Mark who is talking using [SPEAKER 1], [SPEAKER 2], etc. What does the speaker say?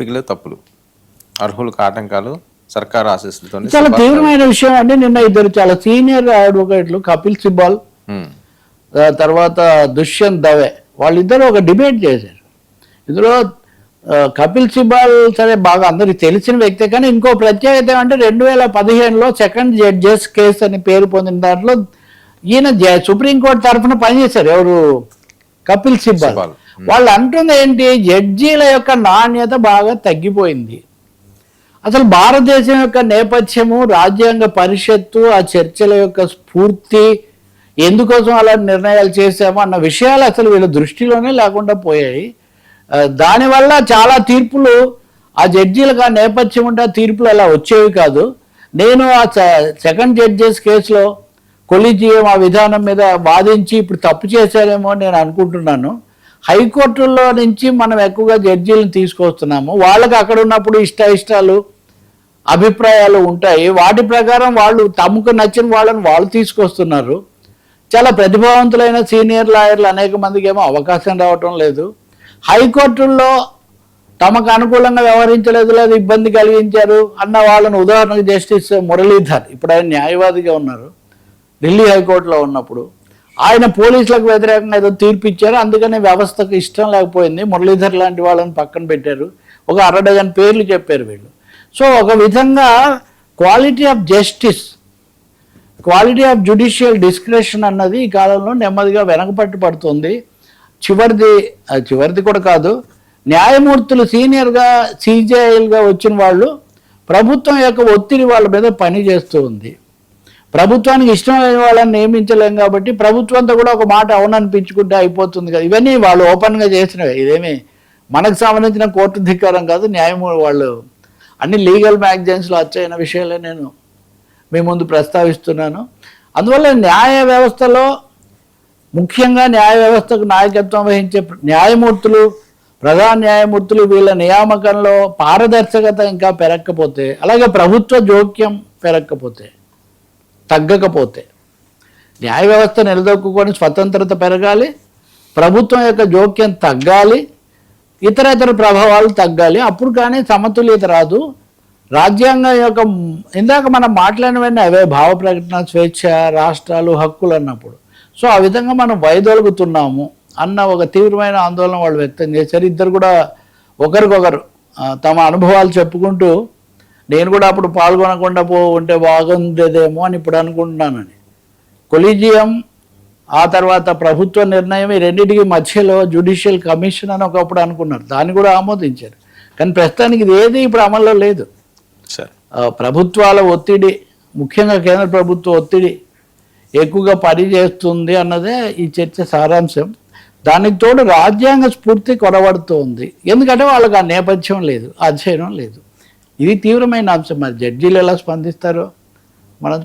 [SPEAKER 1] ఎంపికలే తప్పులు, అర్హులకు ఆటంకాలు, సర్కారు ఆశీస్సులతో.
[SPEAKER 2] చాలా తీవ్రమైన విషయం అండి. నిన్న ఇద్దరు చాలా సీనియర్ అడ్వకేట్లు కపిల్ సిబాల్ తర్వాత దుష్యంత్ దవే వాళ్ళిద్దరూ ఒక డిబేట్ చేశారు. ఇందులో కపిల్ సిబాల్ సరే బాగా అందరికి తెలిసిన వ్యక్తే, కానీ ఇంకో ప్రత్యేకత ఏమంటే 2015లో సెకండ్ జడ్జెస్ కేసు అని పేరు పొందిన దాంట్లో ఈయన సుప్రీంకోర్టు తరఫున పనిచేశారు. ఎవరు? కపిల్ సిబాల్. వాళ్ళు అంటుంది ఏంటి, జడ్జీల యొక్క నాణ్యత బాగా తగ్గిపోయింది. అసలు భారతదేశం యొక్క నేపథ్యము, రాజ్యాంగ పరిషత్తు, ఆ చర్చల యొక్క స్ఫూర్తి, ఎందుకోసం అలా నిర్ణయాలు చేశామో అన్న విషయాలు అసలు వీళ్ళ దృష్టిలోనే లేకుండా పోయాయి. దానివల్ల చాలా తీర్పులు ఆ జడ్జీలకు ఆ నేపథ్యం ఉంటే ఆ తీర్పులు అలా వచ్చేవి కాదు. నేను ఆ సెకండ్ జడ్జెస్ కేసులో కొలీజియం ఆ విధానం మీద వాదించి ఇప్పుడు తప్పు చేశారేమో అని నేను అనుకుంటున్నాను. హైకోర్టుల్లో నుంచి మనం ఎక్కువగా జడ్జీలను తీసుకొస్తున్నాము. వాళ్ళకి అక్కడ ఉన్నప్పుడు ఇష్టాలు అభిప్రాయాలు ఉంటాయి. వాటి ప్రకారం వాళ్ళు తమకు నచ్చిన వాళ్ళని వాళ్ళు తీసుకొస్తున్నారు. చాలా ప్రతిభావంతులైన సీనియర్ లాయర్లు అనేక మందికి ఏమో అవకాశం రావటం లేదు. హైకోర్టుల్లో తమకు అనుకూలంగా వ్యవహరించలేదు, లేదా ఇబ్బంది కలిగించారు అన్న వాళ్ళను, ఉదాహరణకు జస్టిస్ మురళీధర్, ఇప్పుడు ఆయన న్యాయవాదిగా ఉన్నారు, ఢిల్లీ హైకోర్టులో ఉన్నప్పుడు ఆయన పోలీసులకు వ్యతిరేకంగా ఏదో తీర్పు ఇచ్చారు. అందుకని వ్యవస్థకు ఇష్టం లేకపోయింది, మురళీధర్ లాంటి వాళ్ళని పక్కన పెట్టారు. ఒక 6 డజన్ పేర్లు చెప్పారు వీళ్ళు. సో ఒక విధంగా quality of justice, quality of judicial discretion అన్నది ఈ కాలంలో నెమ్మదిగా వెనకపట్టు పడుతుంది. చివరిది కూడా కాదు, న్యాయమూర్తులు సీనియర్గా సీజేఐలుగా వచ్చిన వాళ్ళు ప్రభుత్వం యొక్క ఒత్తిడి వాళ్ళ మీద పని చేస్తూ ఉంది. ప్రభుత్వానికి ఇష్టమైన వాళ్ళని నియమించలేం కాబట్టి ప్రభుత్వంతో కూడా ఒక మాట అవుననిపించుకుంటే అయిపోతుంది కదా. ఇవన్నీ వాళ్ళు ఓపెన్గా చేసినవి, ఇదేమి మనకు సంబంధించిన కోర్టు ధిక్కారం కాదు. వాళ్ళు అన్ని లీగల్ మ్యాగజైన్స్లో వచ్చైన విషయాలే నేను మీ ముందు ప్రస్తావిస్తున్నాను. అందువల్ల న్యాయ వ్యవస్థలో, ముఖ్యంగా న్యాయ వ్యవస్థకు నాయకత్వం వహించే న్యాయమూర్తులు, ప్రధాన న్యాయమూర్తులు, వీళ్ళ నియామకంలో పారదర్శకత ఇంకా పెరగకపోతే, అలాగే ప్రభుత్వ జోక్యం పెరగకపోతే, తగ్గకపోతే, న్యాయ వ్యవస్థ నిలదొక్కుని స్వతంత్రత పెరగాలి, ప్రభుత్వం యొక్క జోక్యం తగ్గాలి, ఇతర ప్రభావాలు తగ్గాలి. అప్పుడు కానీ సమతుల్యత రాదు. రాజ్యాంగం యొక్క ఇందాక మనం మాట్లాడినవన్నీ అవే, భావ ప్రకటన స్వేచ్ఛ, రాష్ట్రాలు, హక్కులు అన్నప్పుడు. సో ఆ విధంగా మనం వైదొలుగుతున్నాము అన్న ఒక తీవ్రమైన ఆందోళన వాళ్ళు వ్యక్తం చేశారు. ఇద్దరు కూడా ఒకరికొకరు తమ అనుభవాలు చెప్పుకుంటూ, నేను కూడా అప్పుడు పాల్గొనకుండా ఉంటే బాగుండేదేమో అని ఇప్పుడు అనుకుంటున్నానని. కొలీజియం, ఆ తర్వాత ప్రభుత్వ నిర్ణయం, ఈ రెండింటికి మధ్యలో జ్యుడిషియల్ కమిషన్ అని ఒకప్పుడు అనుకున్నారు, దాన్ని కూడా ఆమోదించారు. కానీ ప్రస్తుతానికి ఇది ఏది ఇప్పుడు అమల్లో లేదు. ప్రభుత్వాల ఒత్తిడి, ముఖ్యంగా కేంద్ర ప్రభుత్వ ఒత్తిడి ఎక్కువగా పనిచేస్తుంది అన్నదే ఈ చర్చ సారాంశం. దానికి తోడు రాజ్యాంగ స్ఫూర్తి కొరబడుతోంది. ఎందుకంటే వాళ్ళకి ఆ నేపథ్యం లేదు, అధ్యయనం లేదు. ఇది తీవ్రమైన అంశం. మరి జడ్జీలు ఎలా స్పందిస్తారో మనం